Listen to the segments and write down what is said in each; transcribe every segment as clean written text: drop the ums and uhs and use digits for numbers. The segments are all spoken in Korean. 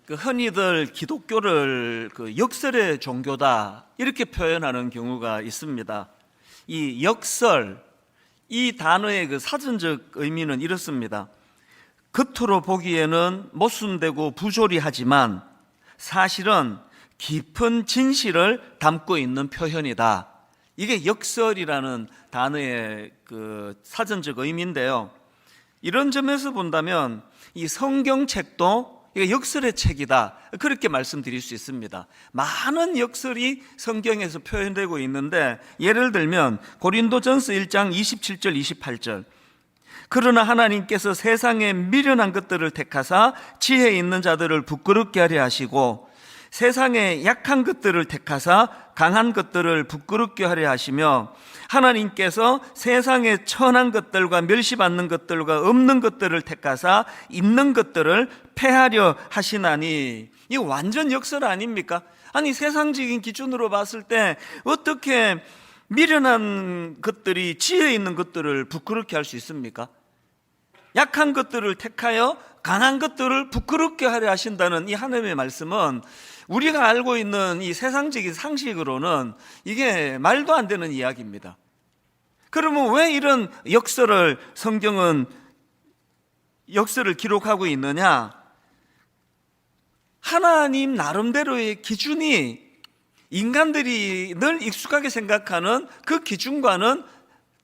흔히들 기독교를 역설의 종교다 이렇게 표현하는 경우가 있습니다. 이 역설, 이 단어의 사전적 의미는 이렇습니다. 겉으로 보기에는 모순되고 부조리하지만 사실은 깊은 진실을 담고 있는 표현이다. 이게 역설이라는 단어의 사전적 의미인데요. 이런 점에서 본다면 이 성경책도 이게 역설의 책이다, 그렇게 말씀드릴 수 있습니다. 많은 역설이 성경에서 표현되고 있는데, 예를 들면 고린도전서 1장 27절 28절, 그러나 하나님께서 세상에 미련한 것들을 택하사 지혜 있는 자들을 부끄럽게 하려 하시고 세상에 약한 것들을 택하사 강한 것들을 부끄럽게 하려 하시며 하나님께서 세상에 천한 것들과 멸시받는 것들과 없는 것들을 택하사 있는 것들을 폐하려 하시나니. 이거 완전 역설 아닙니까? 아니, 세상적인 기준으로 봤을 때 어떻게 미련한 것들이 지혜 있는 것들을 부끄럽게 할 수 있습니까? 약한 것들을 택하여 강한 것들을 부끄럽게 하려 하신다는 이 하나님의 말씀은 우리가 알고 있는 이 세상적인 상식으로는 이게 말도 안 되는 이야기입니다. 그러면 왜 이런 성경은 역설을 기록하고 있느냐? 하나님 나름대로의 기준이 인간들이 늘 익숙하게 생각하는 그 기준과는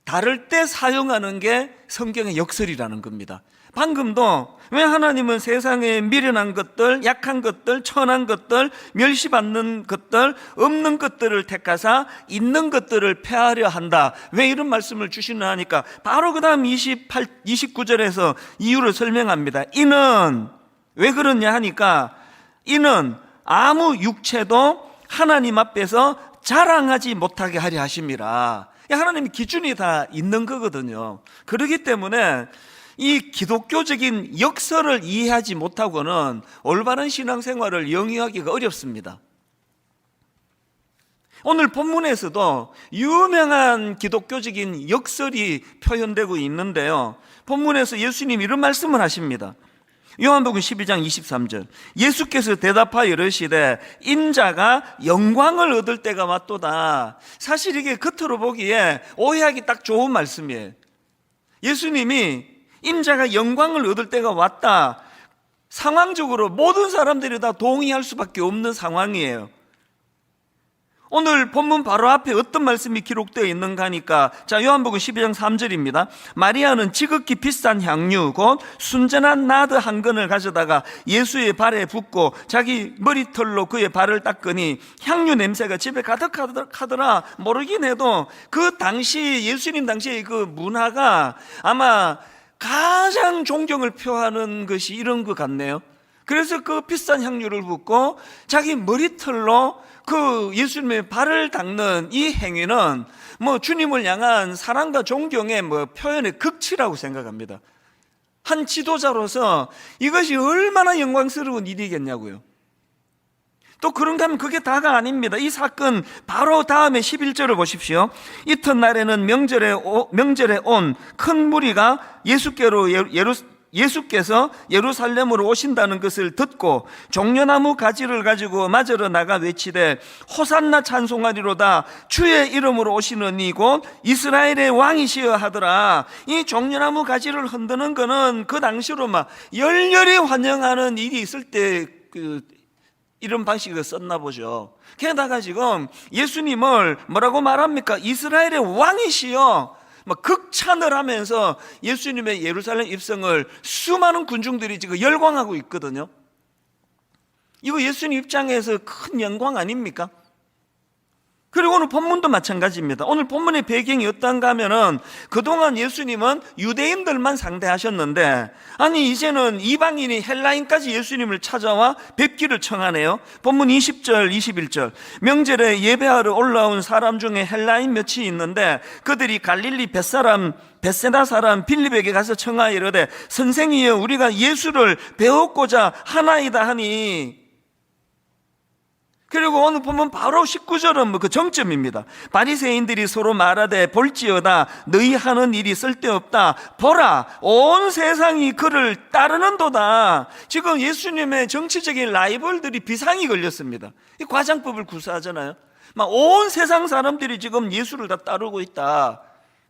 다를 때 사용하는 게 성경의 역설이라는 겁니다. 방금도 왜 하나님은 세상에 미련한 것들, 약한 것들, 천한 것들, 멸시받는 것들, 없는 것들을 택하사 있는 것들을 폐하려 한다, 왜 이런 말씀을 주시나 하니까 바로 그 다음 29절에서 이유를 설명합니다. 이는 왜 그러냐 하니까 이는 아무 육체도 하나님 앞에서 자랑하지 못하게 하려 하심이라. 하나님의 기준이 다 있는 거거든요. 그렇기 때문에 이 기독교적인 역설을 이해하지 못하고는 올바른 신앙생활을 영위하기가 어렵습니다. 오늘 본문에서도 유명한 기독교적인 역설이 표현되고 있는데요, 본문에서 예수님이 이런 말씀을 하십니다. 요한복음 12장 23절, 예수께서 대답하여 이르시되 인자가 영광을 얻을 때가 왔도다. 사실 이게 겉으로 보기에 오해하기 딱 좋은 말씀이에요. 예수님이 인자가 영광을 얻을 때가 왔다, 상황적으로 모든 사람들이 다 동의할 수밖에 없는 상황이에요. 오늘 본문 바로 앞에 어떤 말씀이 기록되어 있는가 하니까, 자, 요한복음 12장 3절입니다. 마리아는 지극히 비싼 향유 곧 순전한 나드 한 근을 가져다가 예수의 발에 붓고 자기 머리털로 그의 발을 닦으니 향유 냄새가 집에 가득하더라. 모르긴 해도 그 당시, 예수님 당시의 그 문화가 아마 가장 존경을 표하는 것이 이런 것 같네요. 그래서 그 비싼 향유를 붓고 자기 머리털로 그 예수님의 발을 닦는 이 행위는 주님을 향한 사랑과 존경의 표현의 극치라고 생각합니다. 한 지도자로서 이것이 얼마나 영광스러운 일이겠냐고요. 또 그런가 하면 그게 다가 아닙니다. 이 사건 바로 다음에 11절을 보십시오. 이튿날에는 명절에 온 큰 무리가 예수께서 예루살렘으로 오신다는 것을 듣고 종려나무 가지를 가지고 맞으러 나가 외치되 호산나 찬송하리로다, 주의 이름으로 오시는 이곳 이스라엘의 왕이시여 하더라. 이 종려나무 가지를 흔드는 거는 그 당시로 열렬히 환영하는 일이 있을 때 이런 방식을 썼나 보죠. 게다가 지금 예수님을 뭐라고 말합니까? 이스라엘의 왕이시여, 극찬을 하면서 예수님의 예루살렘 입성을 수많은 군중들이 지금 열광하고 있거든요. 이거 예수님 입장에서 큰 영광 아닙니까? 그리고 오늘 본문도 마찬가지입니다. 오늘 본문의 배경이 어떤가 하면은 그동안 예수님은 유대인들만 상대하셨는데, 아니 이제는 이방인이 헬라인까지 예수님을 찾아와 뵙기를 청하네요. 본문 20절 21절, 명절에 예배하러 올라온 사람 중에 헬라인 몇이 있는데 그들이 갈릴리 벳세다 사람 빌립에게 가서 청하여 이르되 선생이여, 우리가 예수를 배웠고자 하나이다 하니, 그리고 오늘 보면 바로 19절은 뭐 그 정점입니다. 바리새인들이 서로 말하되 볼지어다 너희 하는 일이 쓸데없다. 보라 온 세상이 그를 따르는도다. 지금 예수님의 정치적인 라이벌들이 비상이 걸렸습니다. 이 과장법을 구사하잖아요. 막 온 세상 사람들이 지금 예수를 다 따르고 있다.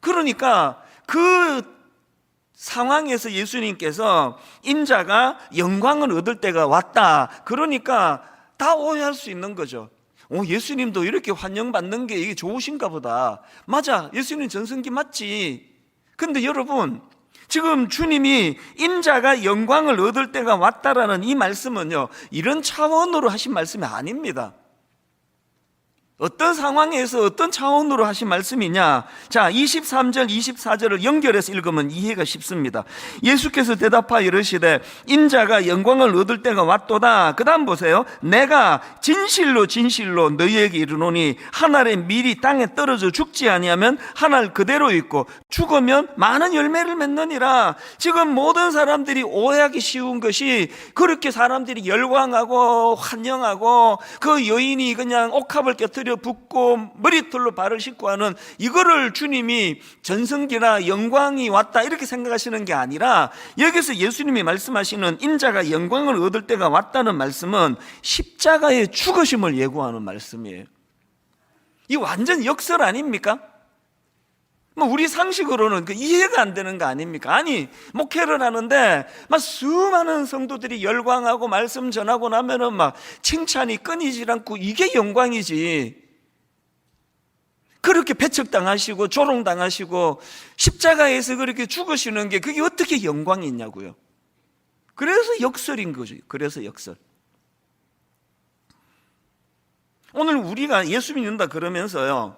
그러니까 그 상황에서 예수님께서 인자가 영광을 얻을 때가 왔다. 그러니까 다 오해할 수 있는 거죠. 예수님도 이렇게 환영받는 게 이게 좋으신가 보다. 맞아, 예수님 전성기 맞지. 근데 여러분, 지금 주님이 인자가 영광을 얻을 때가 왔다라는 이 말씀은요, 이런 차원으로 하신 말씀이 아닙니다. 어떤 상황에서 어떤 차원으로 하신 말씀이냐? 자, 23절, 24절을 연결해서 읽으면 이해가 쉽습니다. 예수께서 대답하여 이르시되 인자가 영광을 얻을 때가 왔도다. 그 다음 보세요. 내가 진실로 진실로 너희에게 이르노니 한 알의 밀이 땅에 떨어져 죽지 아니하면 한 알 그대로 있고 죽으면 많은 열매를 맺느니라. 지금 모든 사람들이 오해하기 쉬운 것이 그렇게 사람들이 열광하고 환영하고 그 여인이 그냥 옥합을 깨뜨려 붓고 머리털로 발을 씻고 하는 이거를 주님이 전성기나 영광이 왔다 이렇게 생각하시는 게 아니라, 여기서 예수님이 말씀하시는 인자가 영광을 얻을 때가 왔다는 말씀은 십자가의 죽으심을 예고하는 말씀이에요. 이 완전 역설 아닙니까? 뭐 우리 상식으로는 그 이해가 안 되는 거 아닙니까? 아니, 목회를 하는데 막 수많은 성도들이 열광하고 말씀 전하고 나면은 막 칭찬이 끊이질 않고 이게 영광이지. 그렇게 배척당하시고 조롱당하시고 십자가에서 그렇게 죽으시는 게 그게 어떻게 영광이 있냐고요. 그래서 역설인 거죠. 그래서 역설. 오늘 우리가 예수 믿는다 그러면서요,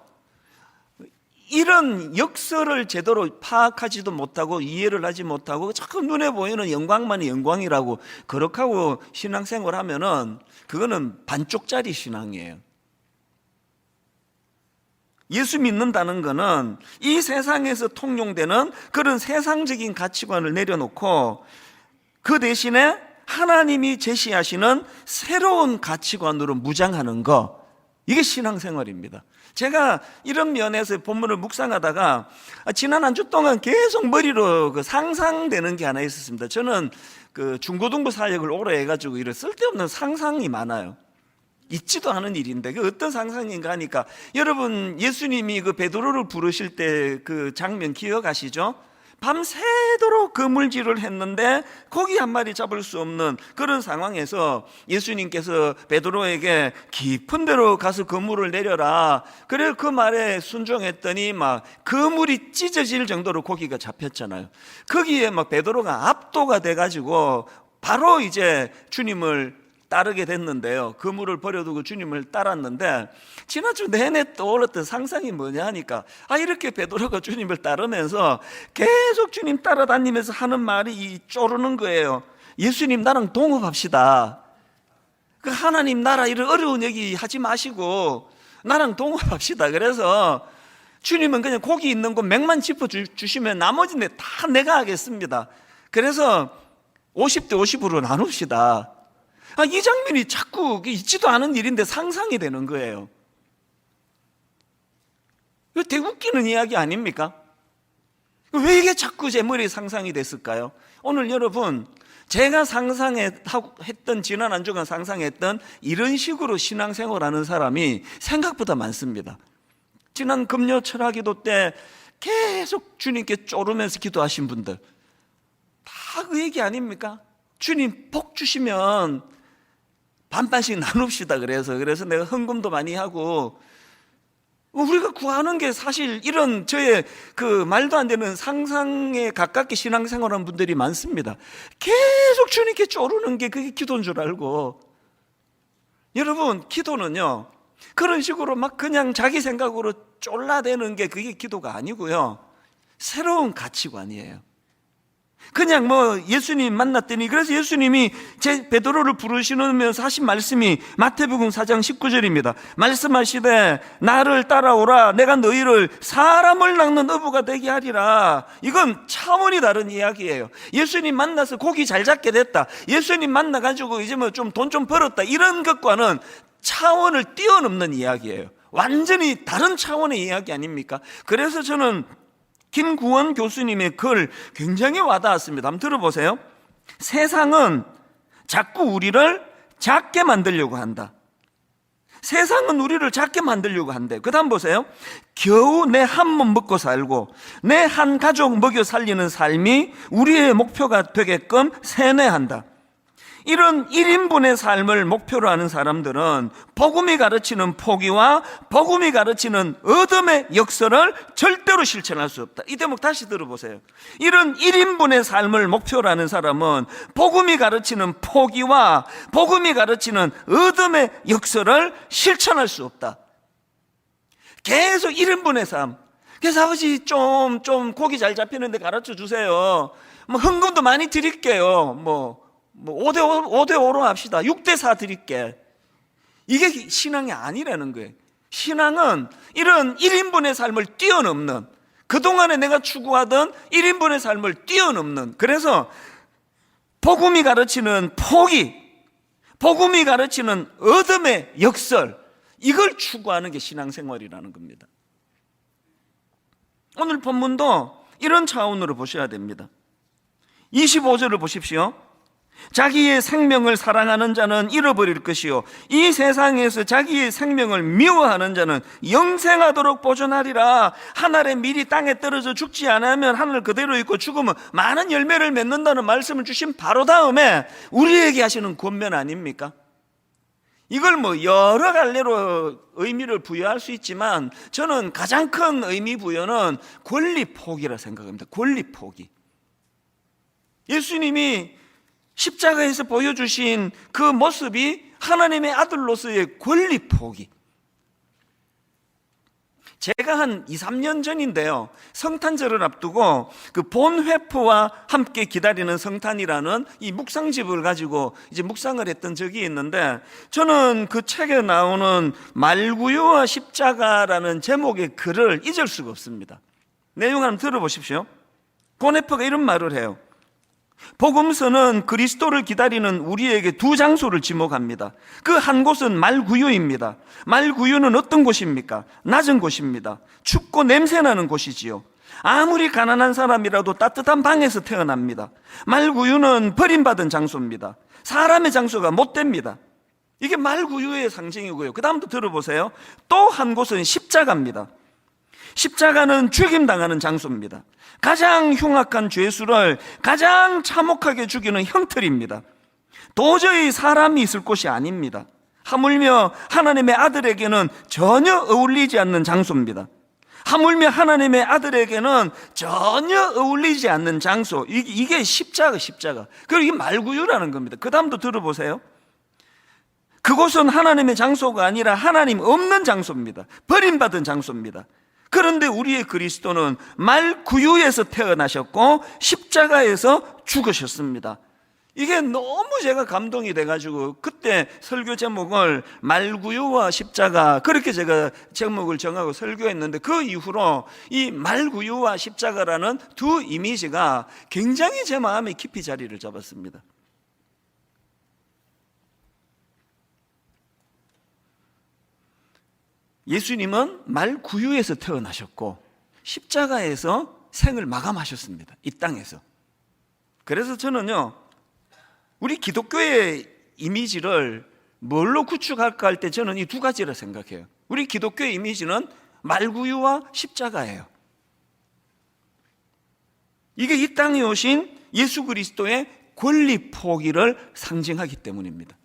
이런 역설을 제대로 파악하지도 못하고 이해를 하지 못하고 자꾸 눈에 보이는 영광만이 영광이라고 그렇게 하고 신앙생활 하면은 그거는 반쪽짜리 신앙이에요. 예수 믿는다는 거는 이 세상에서 통용되는 그런 세상적인 가치관을 내려놓고 그 대신에 하나님이 제시하시는 새로운 가치관으로 무장하는 거, 이게 신앙생활입니다. 제가 이런 면에서 본문을 묵상하다가 지난 한 주 동안 계속 머리로 그 상상되는 게 하나 있었습니다. 저는 그 중고등부 사역을 오래 해가지고 이런 쓸데없는 상상이 많아요. 있지도 않은 일인데 그 어떤 상상인가 하니까, 여러분 예수님이 그 베드로를 부르실 때 그 장면 기억하시죠? 밤새도록 그물질을 했는데 고기 한 마리 잡을 수 없는 그런 상황에서 예수님께서 베드로에게 깊은 데로 가서 그물을 내려라. 그래 그 말에 순종했더니 막 그물이 찢어질 정도로 고기가 잡혔잖아요. 거기에 막 베드로가 압도가 돼가지고 바로 이제 주님을 따르게 됐는데요. 그물을 버려두고 주님을 따랐는데, 지난주 내내 떠올랐던 상상이 뭐냐 하니까, 이렇게 베드로가 주님을 따르면서 계속 주님 따라다니면서 하는 말이 쪼르는 거예요. 예수님 나랑 동업합시다. 그 하나님 나라 이런 어려운 얘기 하지 마시고 나랑 동업합시다. 그래서 주님은 그냥 고기 있는 곳 맥만 짚어주시면 나머지는 다 내가 하겠습니다. 그래서 50대 50으로 나눕시다. 이 장면이 자꾸 있지도 않은 일인데 상상이 되는 거예요. 이거 되게 웃기는 이야기 아닙니까? 왜 이게 자꾸 제 머리에 상상이 됐을까요? 오늘 여러분, 제가 상상했던, 지난 한 주간 상상했던 이런 식으로 신앙생활하는 사람이 생각보다 많습니다. 지난 금요 철학기도 때 계속 주님께 쪼르면서 기도하신 분들, 다 그 얘기 아닙니까? 주님 복 주시면 반반씩 나눕시다. 그래서 내가 헌금도 많이 하고, 우리가 구하는 게 사실 이런 저의 그 말도 안 되는 상상에 가깝게 신앙생활하는 분들이 많습니다. 계속 주님께 쪼르는 게 그게 기도인 줄 알고. 여러분, 기도는요 그런 식으로 막 그냥 자기 생각으로 쫄라대는 게 그게 기도가 아니고요, 새로운 가치관이에요. 그냥 뭐 예수님 만났더니, 그래서 예수님이 제 베드로를 부르시면서 하신 말씀이 마태복음 4장 19절입니다. 말씀하시되 나를 따라오라, 내가 너희를 사람을 낚는 어부가 되게 하리라. 이건 차원이 다른 이야기예요. 예수님 만나서 고기 잘 잡게 됐다, 예수님 만나가지고 이제 뭐 좀 돈 좀 벌었다, 이런 것과는 차원을 뛰어넘는 이야기예요. 완전히 다른 차원의 이야기 아닙니까? 그래서 저는 김구원 교수님의 글 굉장히 와닿았습니다. 한번 들어보세요. 세상은 자꾸 우리를 작게 만들려고 한다. 세상은 우리를 작게 만들려고 한대. 그 다음 보세요. 겨우 내 한 몸 먹고 살고 내 한 가족 먹여 살리는 삶이 우리의 목표가 되게끔 세뇌한다. 이런 1인분의 삶을 목표로 하는 사람들은 복음이 가르치는 포기와 복음이 가르치는 어둠의 역설을 절대로 실천할 수 없다. 이 대목 다시 들어보세요. 이런 1인분의 삶을 목표로 하는 사람은 복음이 가르치는 포기와 복음이 가르치는 어둠의 역설을 실천할 수 없다. 계속 1인분의 삶. 그래서 아버지 좀 고기 잘 잡히는데 가르쳐 주세요. 뭐 헌금도 많이 드릴게요. 5대5로 합시다. 6대4 드릴게. 이게 신앙이 아니라는 거예요. 신앙은 이런 1인분의 삶을 뛰어넘는, 그동안에 내가 추구하던 1인분의 삶을 뛰어넘는, 그래서 복음이 가르치는 포기, 복음이 가르치는 어둠의 역설, 이걸 추구하는 게 신앙생활이라는 겁니다. 오늘 본문도 이런 차원으로 보셔야 됩니다. 25절을 보십시오. 자기의 생명을 사랑하는 자는 잃어버릴 것이요 이 세상에서 자기의 생명을 미워하는 자는 영생하도록 보존하리라. 한 알의 밀이 땅에 떨어져 죽지 않으면 하늘 그대로 있고 죽으면 많은 열매를 맺는다는 말씀을 주신 바로 다음에 우리에게 하시는 권면 아닙니까? 이걸 여러 갈래로 의미를 부여할 수 있지만 저는 가장 큰 의미 부여는 권리 포기라 생각합니다. 권리 포기. 예수님이 십자가에서 보여주신 그 모습이 하나님의 아들로서의 권리 포기. 제가 한 2, 3년 전인데요, 성탄절을 앞두고 그 본회프와 함께 기다리는 성탄이라는 이 묵상집을 가지고 이제 묵상을 했던 적이 있는데, 저는 그 책에 나오는 말구유와 십자가라는 제목의 글을 잊을 수가 없습니다. 내용 한번 들어보십시오. 본회프가 이런 말을 해요. 복음서는 그리스도를 기다리는 우리에게 두 장소를 지목합니다. 그 한 곳은 말구유입니다. 말구유는 어떤 곳입니까? 낮은 곳입니다. 춥고 냄새나는 곳이지요. 아무리 가난한 사람이라도 따뜻한 방에서 태어납니다. 말구유는 버림받은 장소입니다. 사람의 장소가 못 됩니다. 이게 말구유의 상징이고요. 그 다음부터 들어보세요. 또 한 곳은 십자가입니다. 십자가는 죽임당하는 장소입니다. 가장 흉악한 죄수를 가장 참혹하게 죽이는 형틀입니다. 도저히 사람이 있을 곳이 아닙니다. 하물며 하나님의 아들에게는 전혀 어울리지 않는 장소입니다. 하물며 하나님의 아들에게는 전혀 어울리지 않는 장소. 이게 십자가. 그리고 이게 말구유라는 겁니다. 그 다음도 들어보세요. 그곳은 하나님의 장소가 아니라 하나님 없는 장소입니다. 버림받은 장소입니다. 그런데 우리의 그리스도는 말구유에서 태어나셨고 십자가에서 죽으셨습니다. 이게 너무 제가 감동이 돼가지고 그때 설교 제목을 말구유와 십자가, 그렇게 제가 제목을 정하고 설교했는데, 그 이후로 이 말구유와 십자가라는 두 이미지가 굉장히 제 마음에 깊이 자리를 잡았습니다. 예수님은 말구유에서 태어나셨고 십자가에서 생을 마감하셨습니다. 이 땅에서. 그래서 저는요, 우리 기독교의 이미지를 뭘로 구축할까 할 때 저는 이 두 가지라 생각해요. 우리 기독교의 이미지는 말구유와 십자가예요. 이게 이 땅에 오신 예수 그리스도의 권리 포기를 상징하기 때문입니다.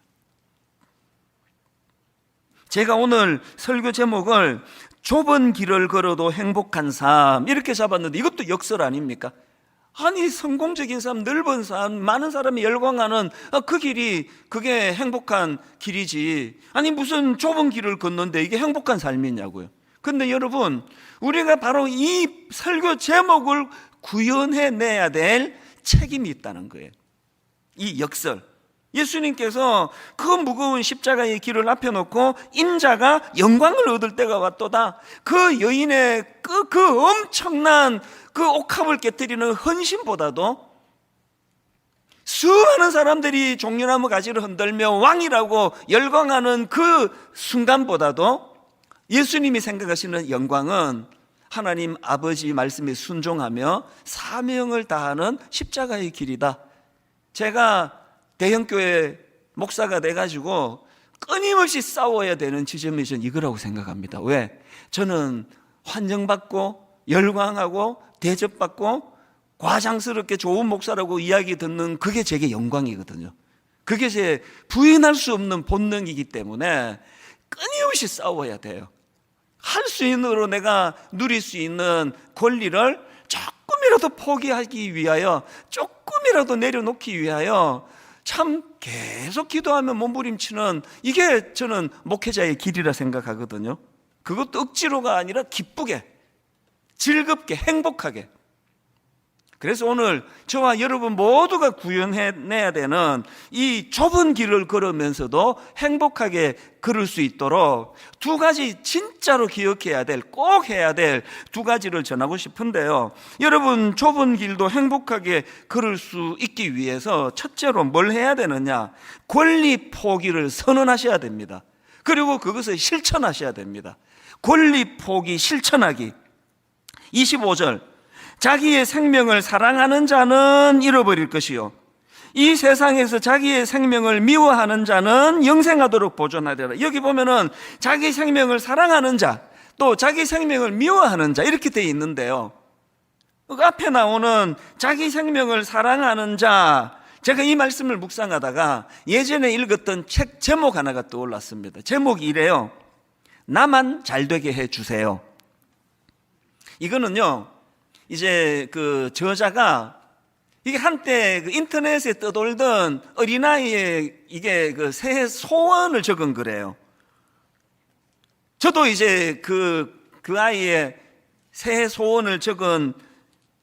제가 오늘 설교 제목을 좁은 길을 걸어도 행복한 삶 이렇게 잡았는데, 이것도 역설 아닙니까? 아니, 성공적인 삶, 넓은 삶, 많은 사람이 열광하는 그 길이 그게 행복한 길이지, 아니 무슨 좁은 길을 걷는데 이게 행복한 삶이냐고요. 근데 여러분, 우리가 바로 이 설교 제목을 구현해내야 될 책임이 있다는 거예요. 이 역설. 예수님께서 그 무거운 십자가의 길을 앞에 놓고 인자가 영광을 얻을 때가 왔도다. 그 여인의 그 엄청난 그 옥합을 깨뜨리는 헌신보다도 수많은 사람들이 종려나무 가지를 흔들며 왕이라고 열광하는 그 순간보다도 예수님이 생각하시는 영광은 하나님 아버지 말씀에 순종하며 사명을 다하는 십자가의 길이다. 제가 대형교회 목사가 돼가지고 끊임없이 싸워야 되는 지점이 저는 이거라고 생각합니다. 왜? 저는 환영받고 열광하고 대접받고 과장스럽게 좋은 목사라고 이야기 듣는 그게 제게 영광이거든요. 그게 제 부인할 수 없는 본능이기 때문에 끊임없이 싸워야 돼요. 할 수 있는 으로 내가 누릴 수 있는 권리를 조금이라도 포기하기 위하여, 조금이라도 내려놓기 위하여 참 계속 기도하며 몸부림치는, 이게 저는 목회자의 길이라 생각하거든요. 그것도 억지로가 아니라 기쁘게, 즐겁게, 행복하게. 그래서 오늘 저와 여러분 모두가 구현해내야 되는 이 좁은 길을 걸으면서도 행복하게 걸을 수 있도록 두 가지 진짜로 기억해야 될, 꼭 해야 될 두 가지를 전하고 싶은데요. 여러분, 좁은 길도 행복하게 걸을 수 있기 위해서 첫째로 뭘 해야 되느냐? 권리 포기를 선언하셔야 됩니다. 그리고 그것을 실천하셔야 됩니다. 권리 포기 실천하기. 25절, 자기의 생명을 사랑하는 자는 잃어버릴 것이요, 이 세상에서 자기의 생명을 미워하는 자는 영생하도록 보존하리라. 여기 보면은 자기 생명을 사랑하는 자, 또 자기 생명을 미워하는 자, 이렇게 되어 있는데요, 그 앞에 나오는 자기 생명을 사랑하는 자, 제가 이 말씀을 묵상하다가 예전에 읽었던 책 제목 하나가 떠올랐습니다. 제목이 이래요: 나만 잘되게 해주세요. 이거는요, 이제 그 저자가 이게 한때 그 인터넷에 떠돌던 어린아이의 이게 그 새해 소원을 적은 거래요. 저도 이제 그 아이의 새해 소원을 적은,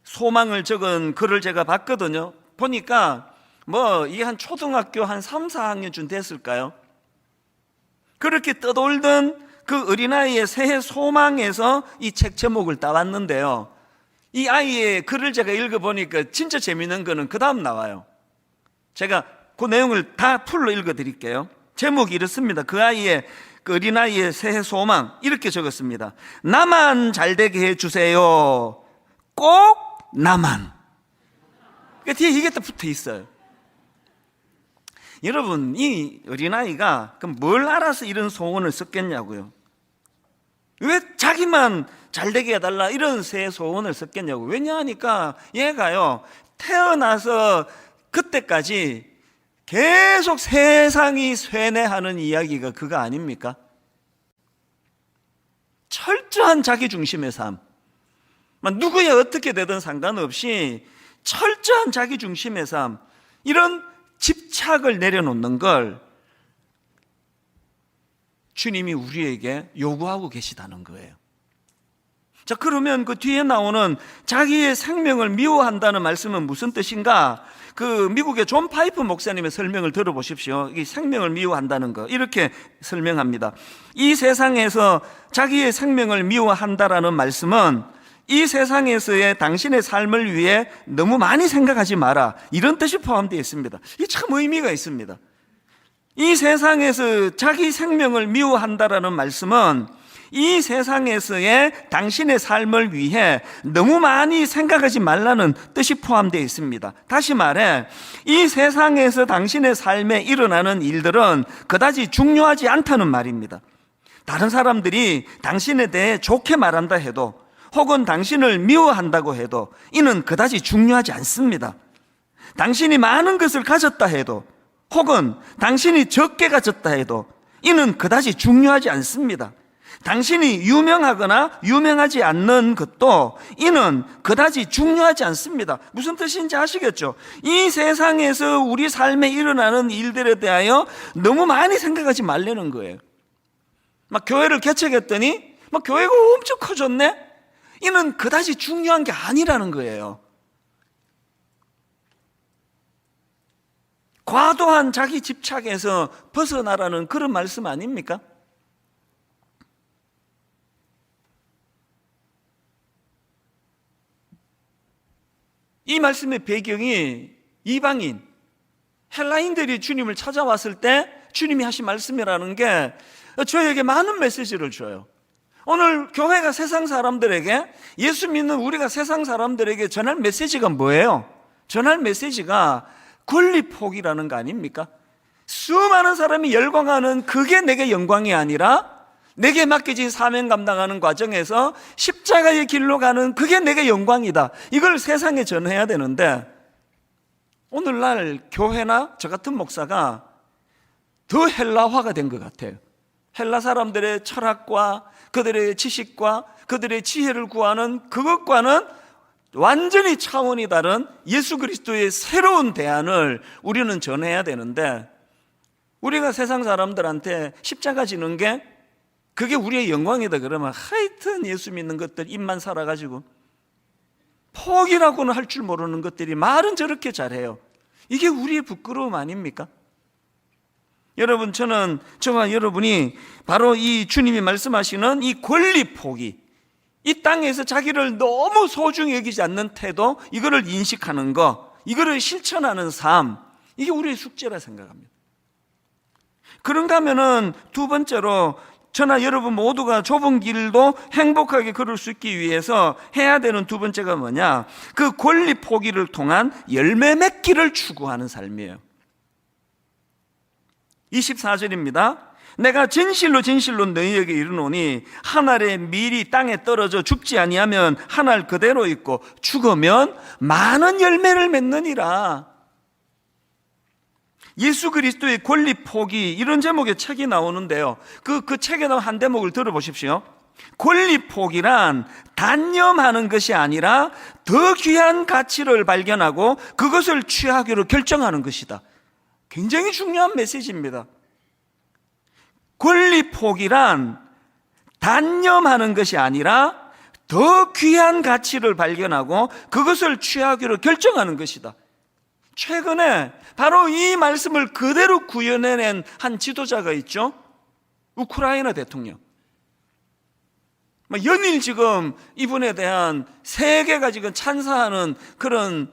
소망을 적은 글을 제가 봤거든요. 보니까 뭐 이게 한 초등학교 한 3, 4학년쯤 됐을까요? 그렇게 떠돌던 그 어린아이의 새해 소망에서 이 책 제목을 따왔는데요, 이 아이의 글을 제가 읽어보니까 진짜 재미있는 거는 그 다음 나와요. 제가 그 내용을 다 풀로 읽어드릴게요. 제목이 이렇습니다. 그 아이의, 그 어린아이의 새해 소망, 이렇게 적었습니다. 나만 잘되게 해주세요. 꼭 나만. 그러니까 뒤에 이게 또 붙어 있어요. 여러분, 이 어린아이가 그럼 뭘 알아서 이런 소원을 썼겠냐고요? 왜 자기만 잘되게 해달라 이런 새 소원을 썼겠냐고. 왜냐하니까 얘가요, 태어나서 그때까지 계속 세상이 쇠뇌하는 이야기가 그거 아닙니까? 철저한 자기중심의 삶, 누구야 어떻게 되든 상관없이 철저한 자기중심의 삶, 이런 집착을 내려놓는 걸 주님이 우리에게 요구하고 계시다는 거예요. 자, 그러면 그 뒤에 나오는 자기의 생명을 미워한다는 말씀은 무슨 뜻인가? 그 미국의 존 파이프 목사님의 설명을 들어보십시오. 이 생명을 미워한다는 거 이렇게 설명합니다. 이 세상에서 자기의 생명을 미워한다라는 말씀은 이 세상에서의 당신의 삶을 위해 너무 많이 생각하지 마라, 이런 뜻이 포함되어 있습니다. 이게 참 의미가 있습니다. 이 세상에서 자기 생명을 미워한다라는 말씀은 이 세상에서의 당신의 삶을 위해 너무 많이 생각하지 말라는 뜻이 포함되어 있습니다. 다시 말해, 이 세상에서 당신의 삶에 일어나는 일들은 그다지 중요하지 않다는 말입니다. 다른 사람들이 당신에 대해 좋게 말한다 해도, 혹은 당신을 미워한다고 해도 이는 그다지 중요하지 않습니다. 당신이 많은 것을 가졌다 해도, 혹은 당신이 적게 가졌다 해도 이는 그다지 중요하지 않습니다. 당신이 유명하거나 유명하지 않는 것도 이는 그다지 중요하지 않습니다. 무슨 뜻인지 아시겠죠? 이 세상에서 우리 삶에 일어나는 일들에 대하여 너무 많이 생각하지 말라는 거예요. 막 교회를 개척했더니 막 교회가 엄청 커졌네? 이는 그다지 중요한 게 아니라는 거예요. 과도한 자기 집착에서 벗어나라는 그런 말씀 아닙니까? 이 말씀의 배경이 이방인, 헬라인들이 주님을 찾아왔을 때 주님이 하신 말씀이라는 게 저에게 많은 메시지를 줘요. 오늘 교회가 세상 사람들에게, 예수 믿는 우리가 세상 사람들에게 전할 메시지가 뭐예요? 전할 메시지가 권리포기라는 거 아닙니까? 수많은 사람이 열광하는 그게 내게 영광이 아니라 내게 맡겨진 사명 감당하는 과정에서 십자가의 길로 가는 그게 내게 영광이다. 이걸 세상에 전해야 되는데 오늘날 교회나 저 같은 목사가 더 헬라화가 된 것 같아요. 헬라 사람들의 철학과 그들의 지식과 그들의 지혜를 구하는 그것과는 완전히 차원이 다른 예수 그리스도의 새로운 대안을 우리는 전해야 되는데, 우리가 세상 사람들한테 십자가 지는 게 그게 우리의 영광이다 그러면 하여튼 예수 믿는 것들 입만 살아가지고 포기라고는 할 줄 모르는 것들이 말은 저렇게 잘해요. 이게 우리의 부끄러움 아닙니까? 여러분, 저와 여러분이 바로 이 주님이 말씀하시는 이 권리 포기, 이 땅에서 자기를 너무 소중히 여기지 않는 태도, 이거를 인식하는 거, 이거를 실천하는 삶, 이게 우리의 숙제라 생각합니다. 그런가 하면은 두 번째로 저나 여러분 모두가 좁은 길도 행복하게 걸을 수 있기 위해서 해야 되는 두 번째가 뭐냐? 그 권리 포기를 통한 열매 맺기를 추구하는 삶이에요. 24절입니다. 내가 진실로 진실로 너희에게 이르노니 한 알의 밀이 땅에 떨어져 죽지 아니하면 한 알 그대로 있고 죽으면 많은 열매를 맺느니라. 예수 그리스도의 권리 포기, 이런 제목의 책이 나오는데요. 그 책에 나온 한 대목을 들어보십시오. 권리 포기란 단념하는 것이 아니라 더 귀한 가치를 발견하고 그것을 취하기로 결정하는 것이다. 굉장히 중요한 메시지입니다. 권리 포기란 단념하는 것이 아니라 더 귀한 가치를 발견하고 그것을 취하기로 결정하는 것이다. 최근에 바로 이 말씀을 그대로 구현해낸 한 지도자가 있죠. 우크라이나 대통령. 연일 지금 이분에 대한 세계가 지금 찬사하는 그런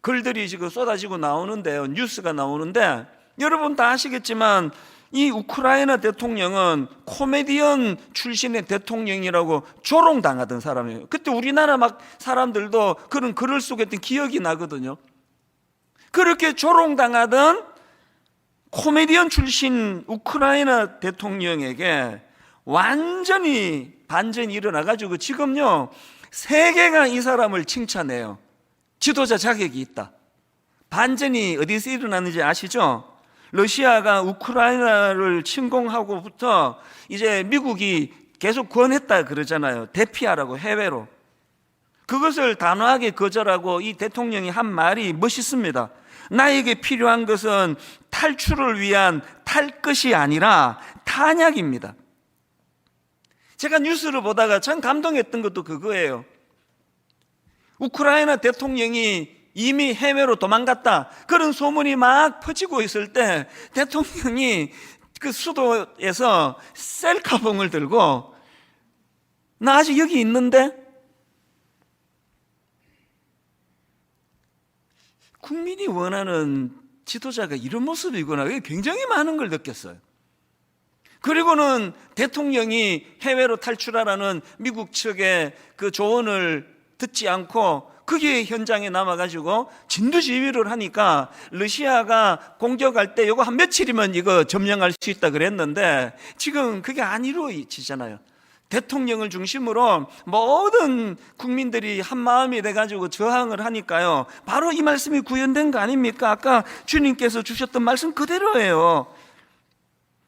글들이 지금 쏟아지고 나오는데요. 뉴스가 나오는데, 여러분 다 아시겠지만 이 우크라이나 대통령은 코미디언 출신의 대통령이라고 조롱당하던 사람이에요. 그때 우리나라 막 사람들도 그런 글을 쓰고 했던 기억이 나거든요. 그렇게 조롱당하던 코미디언 출신 우크라이나 대통령에게 완전히 반전이 일어나가지고 지금요 세계가 이 사람을 칭찬해요. 지도자 자격이 있다. 반전이 어디서 일어났는지 아시죠? 러시아가 우크라이나를 침공하고부터 이제 미국이 계속 권했다 그러잖아요. 대피하라고, 해외로. 그것을 단호하게 거절하고 이 대통령이 한 말이 멋있습니다. 나에게 필요한 것은 탈출을 위한 탈 것이 아니라 탄약입니다. 제가 뉴스를 보다가 참 감동했던 것도 그거예요. 우크라이나 대통령이 이미 해외로 도망갔다, 그런 소문이 막 퍼지고 있을 때 대통령이 그 수도에서 셀카봉을 들고 나 아직 여기 있는데, 국민이 원하는 지도자가 이런 모습이구나, 굉장히 많은 걸 느꼈어요. 그리고는 대통령이 해외로 탈출하라는 미국 측의 그 조언을 듣지 않고 그게 현장에 남아가지고 진두지휘를 하니까 러시아가 공격할 때 이거 한 며칠이면 이거 점령할 수 있다 그랬는데 지금 그게 안 이루어지잖아요. 대통령을 중심으로 모든 국민들이 한 마음이 돼가지고 저항을 하니까요. 바로 이 말씀이 구현된 거 아닙니까? 아까 주님께서 주셨던 말씀 그대로예요.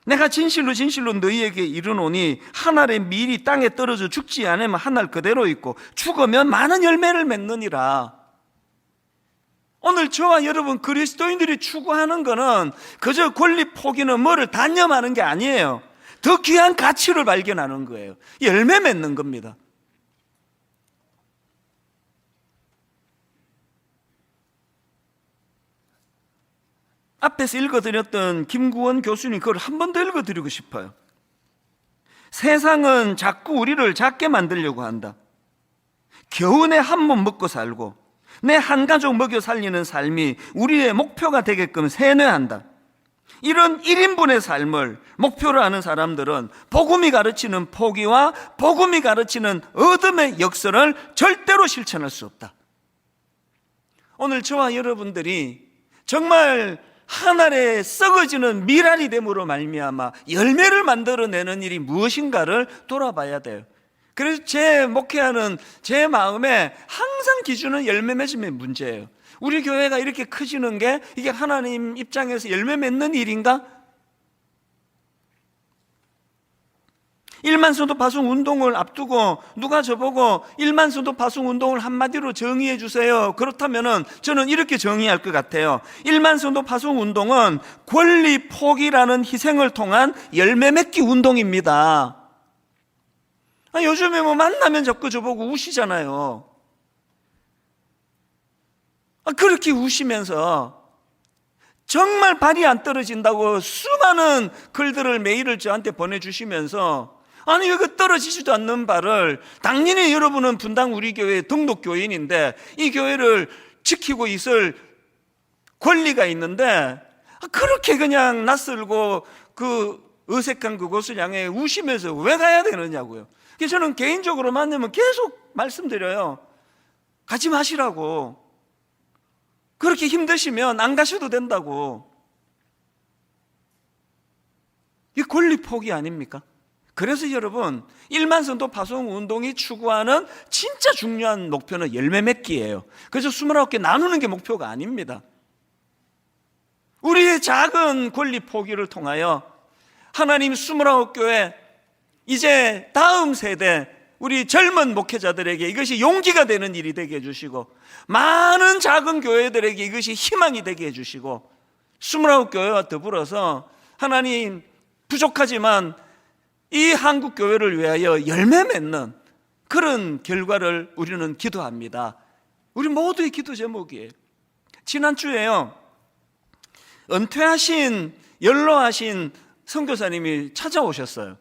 내가 진실로 진실로 너희에게 이르노니 한 알의 밀이 땅에 떨어져 죽지 않으면 한 알 그대로 있고 죽으면 많은 열매를 맺느니라. 오늘 저와 여러분 그리스도인들이 추구하는 거는 그저 권리 포기는 뭐를 단념하는 게 아니에요. 더 귀한 가치를 발견하는 거예요. 열매 맺는 겁니다. 앞에서 읽어드렸던 김구원 교수님 그걸 한 번 더 읽어드리고 싶어요. 세상은 자꾸 우리를 작게 만들려고 한다. 겨우내 한 번 먹고 살고 내 한 가족 먹여 살리는 삶이 우리의 목표가 되게끔 세뇌한다. 이런 1인분의 삶을 목표로 하는 사람들은 복음이 가르치는 포기와 복음이 가르치는 어둠의 역설을 절대로 실천할 수 없다. 오늘 저와 여러분들이 정말 하늘에 썩어지는 미랄이 됨으로 말미암아 열매를 만들어내는 일이 무엇인가를 돌아봐야 돼요. 그래서 제 목회하는 제 마음에 항상 기준은 열매 맺음의 문제예요. 우리 교회가 이렇게 커지는 게 이게 하나님 입장에서 열매 맺는 일인가? 1만 성도 파송 운동을 앞두고 누가 저보고 1만 성도 파송 운동을 한마디로 정의해 주세요. 그렇다면은 저는 이렇게 정의할 것 같아요. 1만 성도 파송 운동은 권리 포기라는 희생을 통한 열매 맺기 운동입니다. 요즘에 뭐 만나면 자꾸 저보고 우시잖아요. 그렇게 우시면서 정말 발이 안 떨어진다고 수많은 글들을 메일을 저한테 보내주시면서 아니 이거 떨어지지도 않는 발을 당연히 여러분은 분당 우리 교회 등록 교인인데 이 교회를 지키고 있을 권리가 있는데 그렇게 그냥 낯설고 그 어색한 그곳을 향해 우시면서 왜 가야 되느냐고요. 그래서 저는 개인적으로 만나면 계속 말씀드려요. 가지 마시라고. 그렇게 힘드시면 안 가셔도 된다고. 이게 권리 포기 아닙니까? 그래서 여러분 1만 성도 파송 운동이 추구하는 진짜 중요한 목표는 열매 맺기예요. 그래서 29개 나누는 게 목표가 아닙니다. 우리의 작은 권리 포기를 통하여 하나님 29교회 이제 다음 세대 우리 젊은 목회자들에게 이것이 용기가 되는 일이 되게 해주시고 많은 작은 교회들에게 이것이 희망이 되게 해주시고 29교회와 더불어서 하나님 부족하지만 이 한국 교회를 위하여 열매 맺는 그런 결과를 우리는 기도합니다. 우리 모두의 기도 제목이에요. 지난주에요 은퇴하신 연로하신 선교사님이 찾아오셨어요.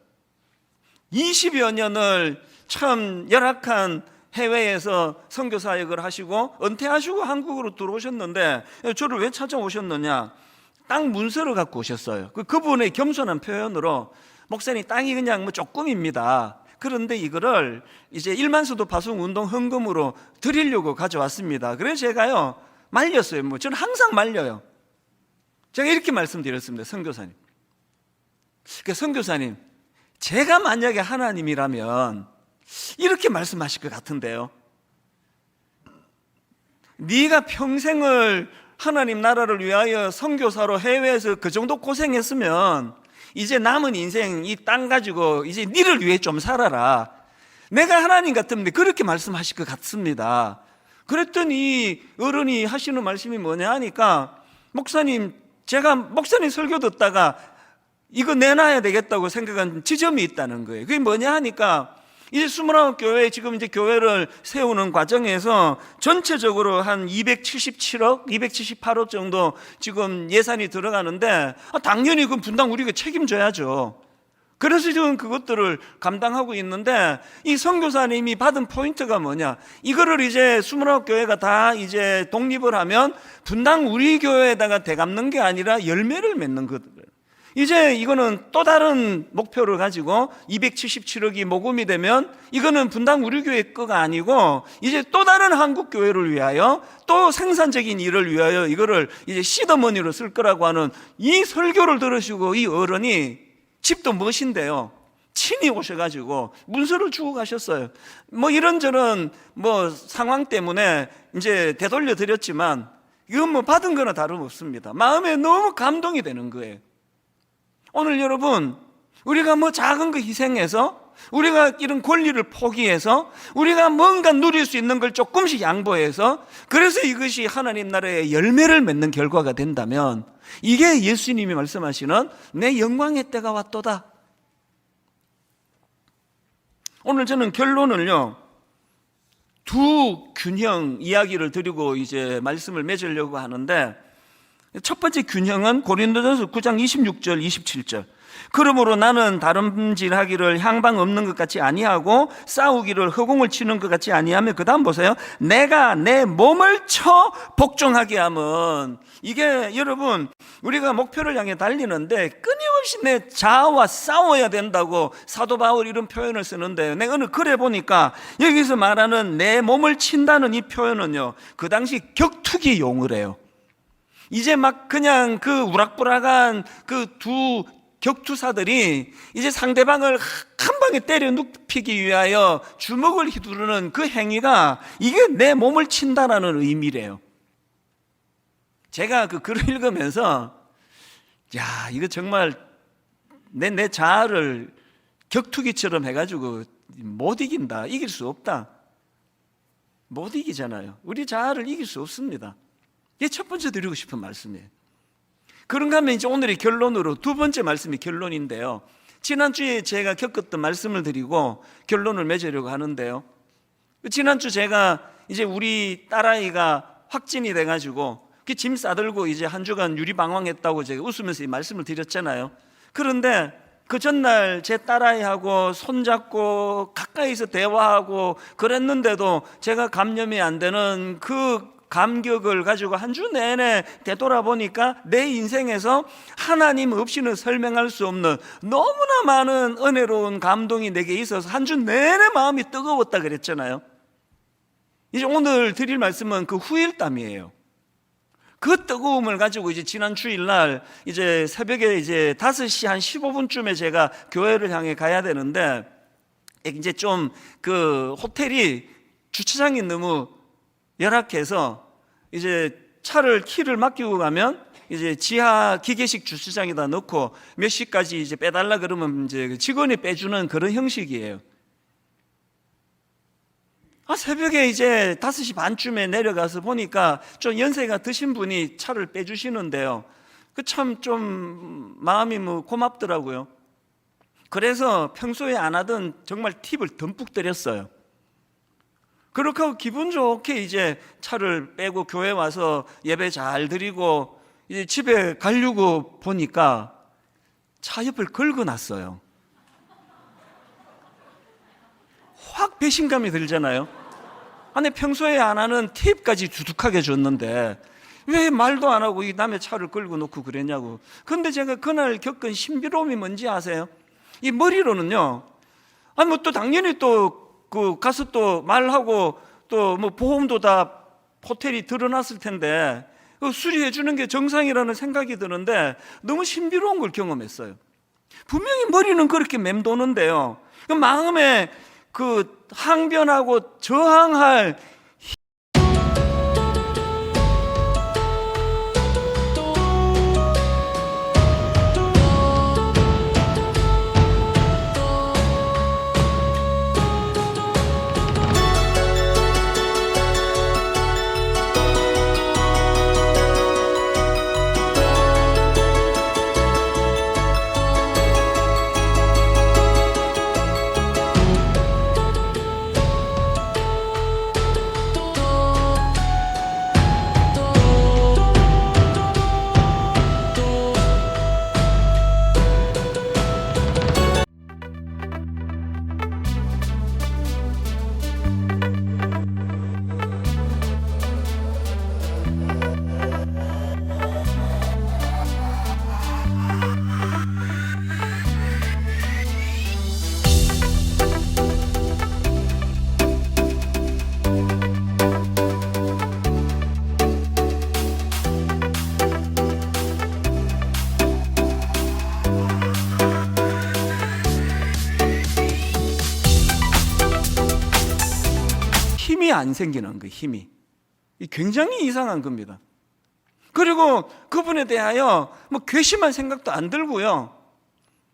20여 년을 참 열악한 해외에서 선교 사역을 하시고 은퇴하시고 한국으로 들어오셨는데 저를 왜 찾아오셨느냐, 땅 문서를 갖고 오셨어요. 그분의 겸손한 표현으로 목사님 땅이 그냥 뭐 조금입니다. 그런데 이거를 이제 1만 성도 파송 운동 헌금으로 드리려고 가져왔습니다. 그래서 제가요 말렸어요. 뭐 저는 항상 말려요. 제가 이렇게 말씀드렸습니다. 선교사님, 선교사님, 제가 만약에 하나님이라면 이렇게 말씀하실 것 같은데요. 네가 평생을 하나님 나라를 위하여 선교사로 해외에서 그 정도 고생했으면 이제 남은 인생 이 땅 가지고 이제 니를 위해 좀 살아라. 내가 하나님 같으면 그렇게 말씀하실 것 같습니다. 그랬더니 어른이 하시는 말씀이 뭐냐 하니까, 목사님, 제가 목사님 설교 듣다가 이거 내놔야 되겠다고 생각한 지점이 있다는 거예요. 그게 뭐냐 하니까 이제 29교회 지금 이제 교회를 세우는 과정에서 전체적으로 한 277억, 278억 정도 지금 예산이 들어가는데 당연히 그 분당 우리가 책임져야죠. 그래서 지금 그것들을 감당하고 있는데 이 선교사님이 받은 포인트가 뭐냐, 이거를 이제 29교회가 다 이제 독립을 하면 분당 우리 교회에다가 대갚는 게 아니라 열매를 맺는 거거든요. 이제 이거는 또 다른 목표를 가지고 277억이 모금이 되면 이거는 분당 우리 교회 거가 아니고 이제 또 다른 한국 교회를 위하여 또 생산적인 일을 위하여 이거를 이제 시드머니로 쓸 거라고 하는 이 설교를 들으시고 이 어른이 집도 멋인데요 친히 오셔가지고 문서를 주고 가셨어요. 뭐 이런저런 뭐 상황 때문에 이제 되돌려 드렸지만 이건 뭐 받은 거나 다름없습니다. 마음에 너무 감동이 되는 거예요. 오늘 여러분, 우리가 뭐 작은 거 희생해서, 우리가 이런 권리를 포기해서, 우리가 뭔가 누릴 수 있는 걸 조금씩 양보해서, 그래서 이것이 하나님 나라의 열매를 맺는 결과가 된다면 이게 예수님이 말씀하시는 내 영광의 때가 왔도다. 오늘 저는 결론을요 두 균형 이야기를 드리고 이제 말씀을 맺으려고 하는데, 첫 번째 균형은 고린도전서 9장 26절 27절. 그러므로 나는 다름질하기를 향방 없는 것 같이 아니하고 싸우기를 허공을 치는 것 같이 아니하며, 그 다음 보세요. 내가 내 몸을 쳐 복종하게 하면, 이게 여러분 우리가 목표를 향해 달리는데 끊임없이 내 자아와 싸워야 된다고 사도 바울 이런 표현을 쓰는데, 내가 어느 글에 보니까 여기서 말하는 내 몸을 친다는 이 표현은요, 그 당시 격투기 용어를 해요. 이제 막 그냥 그 우락부락한 그 두 격투사들이 이제 상대방을 한 방에 때려 눕히기 위하여 주먹을 휘두르는 그 행위가, 이게 내 몸을 친다라는 의미래요. 제가 그 글을 읽으면서 야, 이거 정말 내 자아를 격투기처럼 해가지고 못 이긴다, 이길 수 없다, 못 이기잖아요. 우리 자아를 이길 수 없습니다. 이게 첫 번째 드리고 싶은 말씀이에요. 그런가 하면 이제 오늘의 결론으로, 두 번째 말씀이 결론인데요, 지난주에 제가 겪었던 말씀을 드리고 결론을 맺으려고 하는데요, 지난주 제가 이제 우리 딸아이가 확진이 돼가지고 짐 싸들고 이제 한 주간 유리방황했다고 제가 웃으면서 이 말씀을 드렸잖아요. 그런데 그 전날 제 딸아이하고 손잡고 가까이서 대화하고 그랬는데도 제가 감염이 안 되는 그 감격을 가지고 한 주 내내 되돌아보니까 내 인생에서 하나님 없이는 설명할 수 없는 너무나 많은 은혜로운 감동이 내게 있어서 한 주 내내 마음이 뜨거웠다 그랬잖아요. 이제 오늘 드릴 말씀은 그 후일담이에요. 그 뜨거움을 가지고 이제 지난 주일날 이제 새벽에 이제 5시 한 15분쯤에 제가 교회를 향해 가야 되는데, 이제 좀 그 호텔이 주차장이 너무 열악해서 이제 차를 키를 맡기고 가면 이제 지하 기계식 주차장에다 넣고 몇 시까지 이제 빼달라 그러면 이제 직원이 빼주는 그런 형식이에요. 새벽에 이제 5시 반쯤에 내려가서 보니까 좀 연세가 드신 분이 차를 빼주시는데요, 그 참 좀 마음이 고맙더라고요. 그래서 평소에 안 하던 정말 팁을 듬뿍 드렸어요. 그렇게 하고 기분 좋게 이제 차를 빼고 교회 와서 예배 잘 드리고 이제 집에 가려고 보니까 차 옆을 긁어놨어요. 확 배신감이 들잖아요. 아니, 평소에 안 하는 팁까지 두둑하게 줬는데 왜 말도 안 하고 이 남의 차를 긁어놓고 그랬냐고. 근데 제가 그날 겪은 신비로움이 뭔지 아세요? 이 머리로는요, 아니 또 당연히 또 가서 또 말하고 또 보험도 다 호텔이 드러났을 텐데 수리해 주는 게 정상이라는 생각이 드는데 너무 신비로운 걸 경험했어요. 분명히 머리는 그렇게 맴도는데요, 그 마음에 그 항변하고 저항할 힘이 안 생기는 거예요. 힘이 굉장히 이상한 겁니다. 그리고 그분에 대하여 괘씸한 생각도 안 들고요,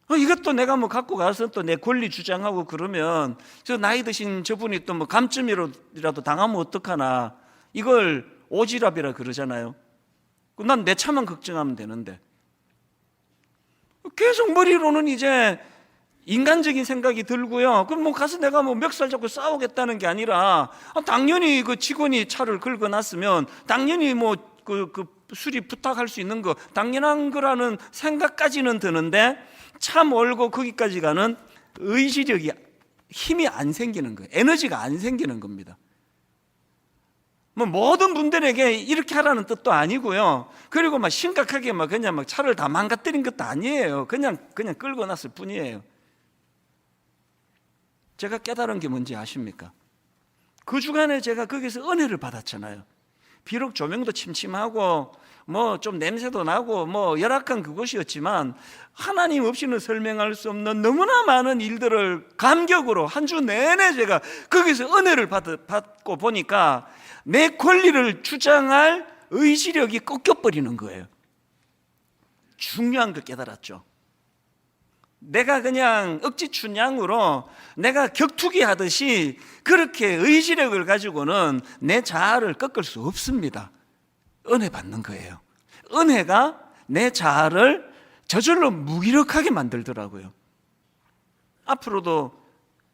이것도 내가 갖고 가서 또 내 권리 주장하고 그러면 저 나이 드신 저분이 또 감점이라도 당하면 어떡하나, 이걸 오지랖이라 그러잖아요. 난 내 차만 걱정하면 되는데 계속 머리로는 이제 인간적인 생각이 들고요, 그럼 가서 내가 멱살 잡고 싸우겠다는 게 아니라 당연히 그 직원이 차를 긁어놨으면 당연히 수리 부탁할 수 있는 거 당연한 거라는 생각까지는 드는데 참 얼고 거기까지 가는 의지력이, 힘이 안 생기는 거예요. 에너지가 안 생기는 겁니다. 뭐 모든 분들에게 이렇게 하라는 뜻도 아니고요. 그리고 막 심각하게 막 그냥 막 차를 다 망가뜨린 것도 아니에요. 그냥 끌고 났을 뿐이에요. 제가 깨달은 게 뭔지 아십니까? 그 주간에 제가 거기서 은혜를 받았잖아요. 비록 조명도 침침하고 뭐 좀 냄새도 나고 뭐 열악한 그곳이었지만 하나님 없이는 설명할 수 없는 너무나 많은 일들을 감격으로 한 주 내내 제가 거기서 은혜를 받고 보니까 내 권리를 주장할 의지력이 꺾여버리는 거예요. 중요한 걸 깨달았죠. 내가 그냥 억지춘양으로 내가 격투기 하듯이 그렇게 의지력을 가지고는 내 자아를 꺾을 수 없습니다. 은혜 받는 거예요. 은혜가 내 자아를 저절로 무기력하게 만들더라고요. 앞으로도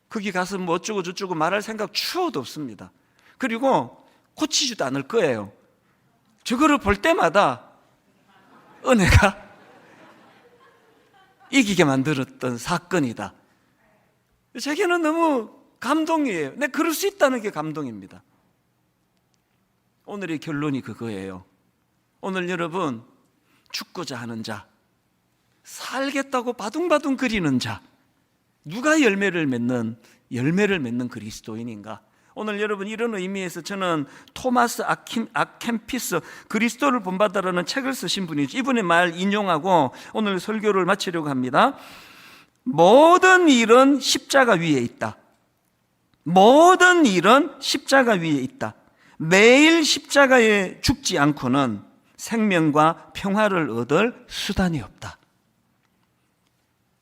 거기 가서 뭐 어쩌고 저쩌고 말할 생각 추호도 없습니다. 그리고 고치지도 않을 거예요. 저거를 볼 때마다 은혜가 이기게 만들었던 사건이다. 제게는 너무 감동이에요. 내 그럴 수 있다는 게 감동입니다. 오늘의 결론이 그거예요. 오늘 여러분, 죽고자 하는 자, 살겠다고 바둥바둥 거리는 자, 누가 열매를 맺는 그리스도인인가? 오늘 여러분, 이런 의미에서 저는 토마스 아켐피스 그리스도를 본받아라는 책을 쓰신 분이죠. 이분의 말 인용하고 오늘 설교를 마치려고 합니다. 모든 일은 십자가 위에 있다. 모든 일은 십자가 위에 있다. 매일 십자가에 죽지 않고는 생명과 평화를 얻을 수단이 없다.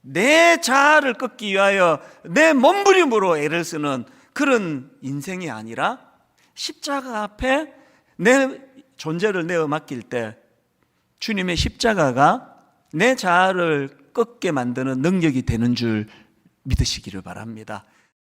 내 자아를 꺾기 위하여 내 몸부림으로 애를 쓰는 그런 인생이 아니라 십자가 앞에 내 존재를 내어 맡길 때 주님의 십자가가 내 자아를 꺾게 만드는 능력이 되는 줄 믿으시기를 바랍니다.